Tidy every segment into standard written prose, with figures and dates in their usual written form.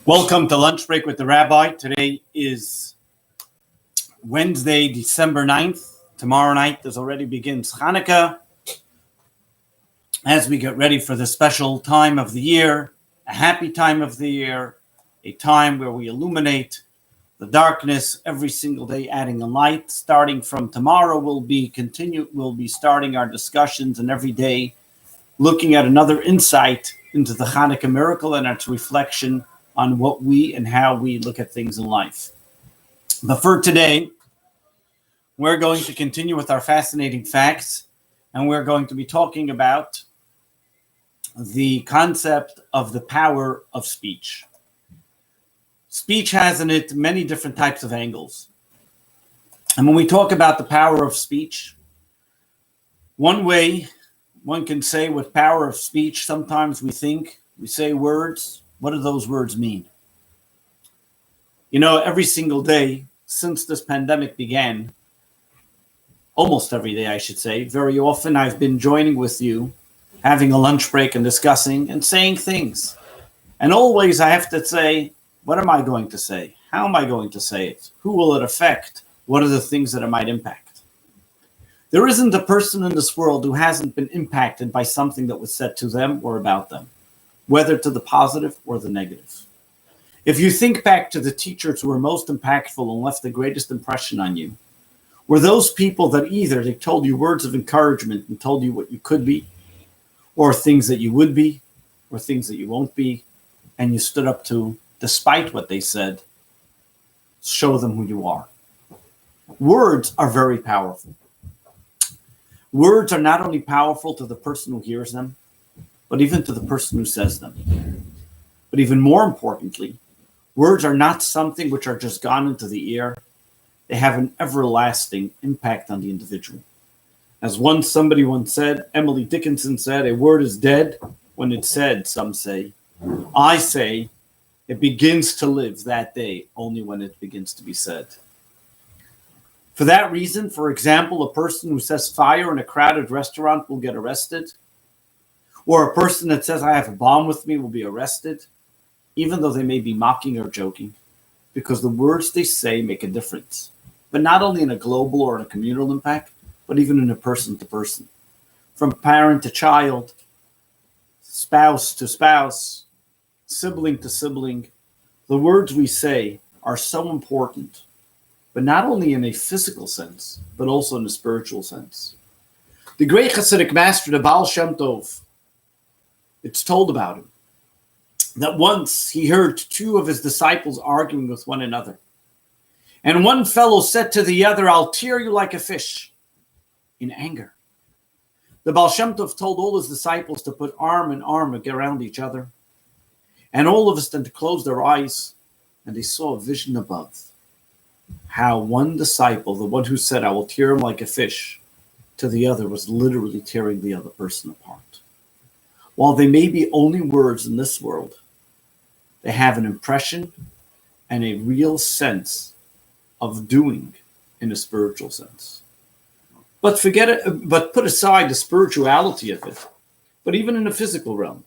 Welcome to Lunch Break with the Rabbi. Today is Wednesday, December 9th. Tomorrow night, there's already begins Hanukkah. As we get ready for the special time of the year, a happy time of the year, a time where we illuminate the darkness every single day, adding a light. Starting from tomorrow, we'll be starting our discussions, and every day looking at another insight into the Hanukkah miracle and its reflection on what we and how we look at things in life. But for today, we're going to continue with our fascinating facts, and we're going to be talking about the concept of the power of speech. Speech has in it many different types of angles. And when we talk about the power of speech, one way one can say with power of speech, sometimes we say words. What do those words mean? You know, every single day since this pandemic began, almost every day, I should say, very often I've been joining with you, having a lunch break and discussing and saying things. And always I have to say, what am I going to say? How am I going to say it? Who will it affect? What are the things that it might impact? There isn't a person in this world who hasn't been impacted by something that was said to them or about them, whether to the positive or the negative. If you think back to the teachers who were most impactful and left the greatest impression on you, were those people that either they told you words of encouragement and told you what you could be, or things that you would be, or things that you won't be, and you stood up to, despite what they said, show them who you are. Words are very powerful. Words are not only powerful to the person who hears them, but even to the person who says them. But even more importantly, words are not something which are just gone into the ear. They have an everlasting impact on the individual. As somebody once said, Emily Dickinson said, a word is dead when it's said, some say. I say it begins to live that day only when it begins to be said. For that reason, for example, a person who says fire in a crowded restaurant will get arrested, or a person that says, I have a bomb with me will be arrested, even though they may be mocking or joking, because the words they say make a difference. But not only in a global or in a communal impact, but even in a person to person. From parent to child, spouse to spouse, sibling to sibling, the words we say are so important, but not only in a physical sense, but also in a spiritual sense. The great Hasidic master, the Baal Shem Tov, it's told about him that once he heard two of his disciples arguing with one another. And one fellow said to the other, I'll tear you like a fish, in anger. The Baal Shem Tov told all his disciples to put arm in arm around each other. And all of us then to close their eyes, and they saw a vision above. How one disciple, the one who said, I will tear him like a fish, to the other was literally tearing the other person apart. While they may be only words in this world, they have an impression and a real sense of doing in a spiritual sense. But put aside the spirituality of it, but even in a physical realm,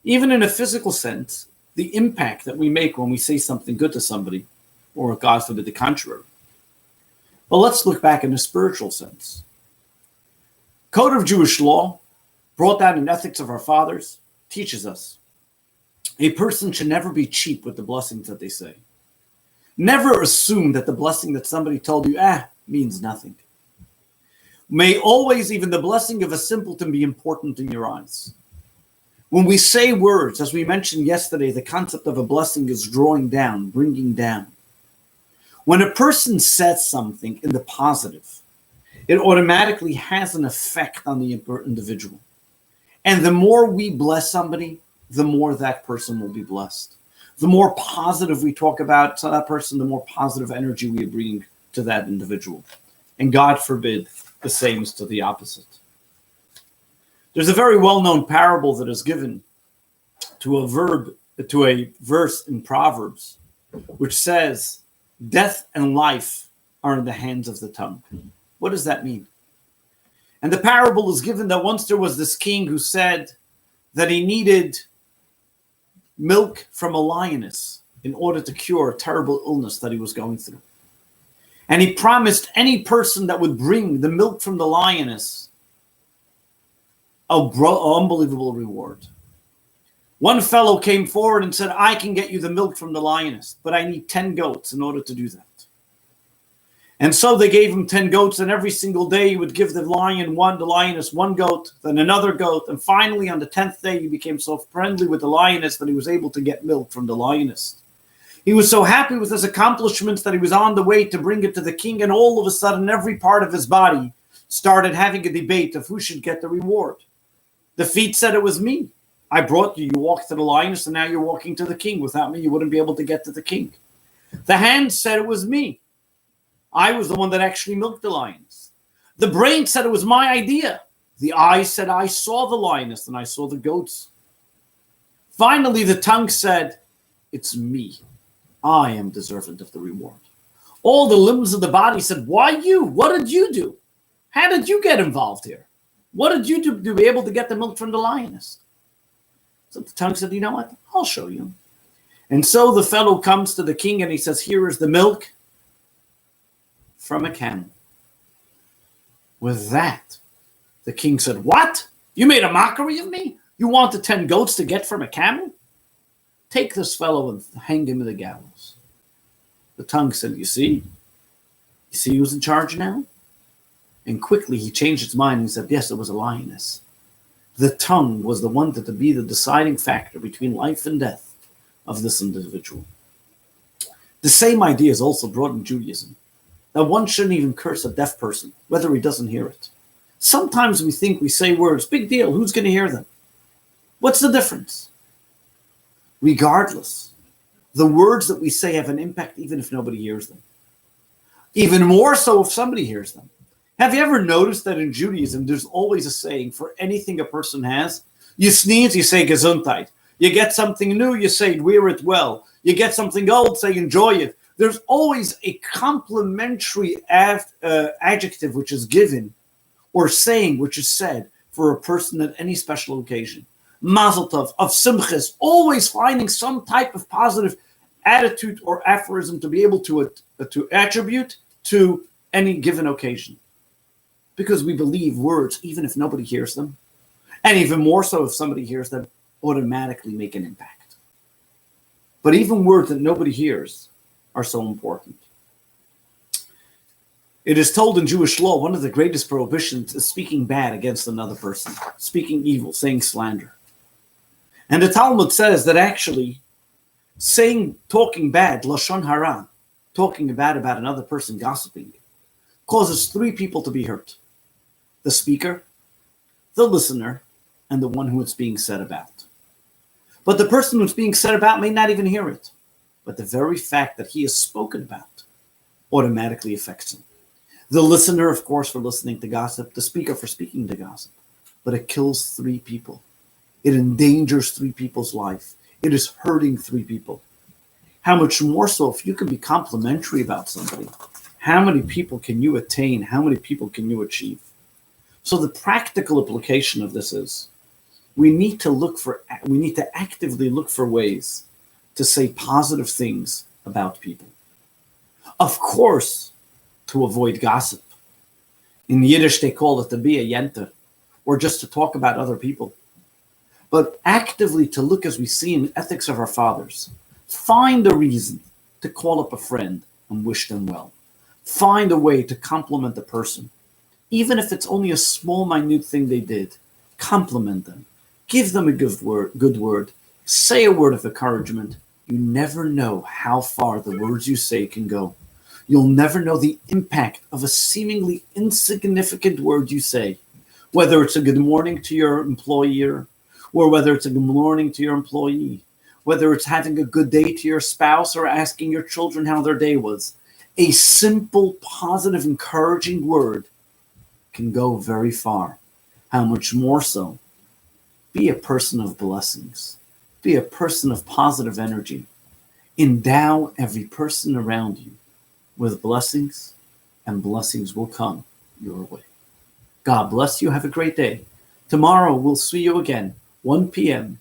even in a physical sense, the impact that we make when we say something good to somebody, or God forbid the contrary. But let's look back in a spiritual sense. Code of Jewish law, brought down in Ethics of Our Fathers, teaches us a person should never be cheap with the blessings that they say. Never assume that the blessing that somebody told you, means nothing. May always, even the blessing of a simpleton, be important in your eyes. When we say words, as we mentioned yesterday, the concept of a blessing is drawing down, bringing down. When a person says something in the positive, it automatically has an effect on the individual. And the more we bless somebody, the more that person will be blessed. The more positive we talk about that person, the more positive energy we bring to that individual. And God forbid, the same is to the opposite. There's a very well-known parable that is given to a verse in Proverbs, which says, death and life are in the hands of the tongue. What does that mean? And the parable is given that once there was this king who said that he needed milk from a lioness in order to cure a terrible illness that he was going through. And he promised any person that would bring the milk from the lioness an unbelievable reward. One fellow came forward and said, I can get you the milk from the lioness, but I need 10 goats in order to do that. And so they gave him 10 goats, and every single day he would give the lioness one goat, then another goat, and finally on the 10th day he became so friendly with the lioness that he was able to get milk from the lioness. He was so happy with his accomplishments that he was on the way to bring it to the king, and all of a sudden every part of his body started having a debate of who should get the reward. The feet said it was me. I brought you, you walked to the lioness, and now you're walking to the king. Without me, you wouldn't be able to get to the king. The hands said it was me. I was the one that actually milked the lioness. The brain said it was my idea. The eyes said I saw the lioness and I saw the goats. Finally, the tongue said, it's me. I am deserving of the reward. All the limbs of the body said, why you? What did you do? How did you get involved here? What did you do to be able to get the milk from the lioness? So the tongue said, you know what? I'll show you. And so the fellow comes to the king and he says, here is the milk from a camel. With that, the king said, what? You made a mockery of me? You wanted 10 goats to get from a camel? Take this fellow and hang him in the gallows. The tongue said, you see who's in charge now? And quickly he changed his mind and said, yes, it was a lioness. The tongue was the one to be the deciding factor between life and death of this individual. The same idea is also brought in Judaism, that one shouldn't even curse a deaf person, whether he doesn't hear it. Sometimes we think we say words, big deal, who's going to hear them? What's the difference? Regardless, the words that we say have an impact even if nobody hears them. Even more so if somebody hears them. Have you ever noticed that in Judaism, there's always a saying for anything a person has? You sneeze, you say Gesundheit. You get something new, you say wear it well. You get something old, say enjoy it. There's always a complimentary adjective which is given or saying which is said for a person at any special occasion. Mazel tov, of simchas, always finding some type of positive attitude or aphorism to be able to attribute to any given occasion. Because we believe words, even if nobody hears them, and even more so if somebody hears them, automatically make an impact. But even words that nobody hears are so important. It is told in Jewish law, one of the greatest prohibitions is speaking bad against another person, speaking evil, saying slander. And the Talmud says that actually talking bad, lashon hara, talking bad about another person, gossiping, causes 3 people to be hurt. The speaker, the listener, and the one who it's being said about. But the person who's being said about may not even hear it. But the very fact that he is spoken about automatically affects him. The listener, of course, for listening to gossip. The speaker for speaking to gossip. But it kills 3 people. It endangers 3 people's life. It is hurting 3 people. How much more so if you can be complimentary about somebody? How many people can you attain? How many people can you achieve? So the practical application of this is we need to actively look for ways to say positive things about people. Of course, to avoid gossip. In Yiddish, they call it to be a yenter, or just to talk about other people. But actively to look, as we see in the ethics of our fathers, find a reason to call up a friend and wish them well. Find a way to compliment the person. Even if it's only a small, minute thing they did, compliment them. Give them a good word. Say a word of encouragement. You never know how far the words you say can go. You'll never know the impact of a seemingly insignificant word you say, whether it's a good morning to your employer, or whether it's a good morning to your employee, whether it's having a good day to your spouse or asking your children how their day was. A simple, positive, encouraging word can go very far. How much more so? Be a person of blessings. Be a person of positive energy. Endow every person around you with blessings, and blessings will come your way. God bless you. Have a great day. Tomorrow we'll see you again, 1 p.m.,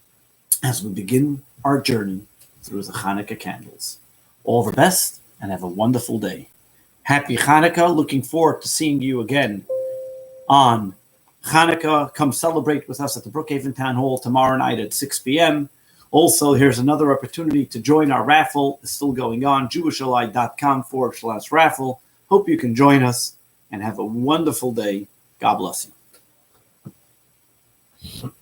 as we begin our journey through the Hanukkah candles. All the best and have a wonderful day. Happy Hanukkah. Looking forward to seeing you again on Hanukkah. Come celebrate with us at the Brookhaven Town Hall tomorrow night at 6 p.m. Also, here's another opportunity to join our raffle. It's still going on, jewishally.com/raffle. Hope you can join us and have a wonderful day. God bless you.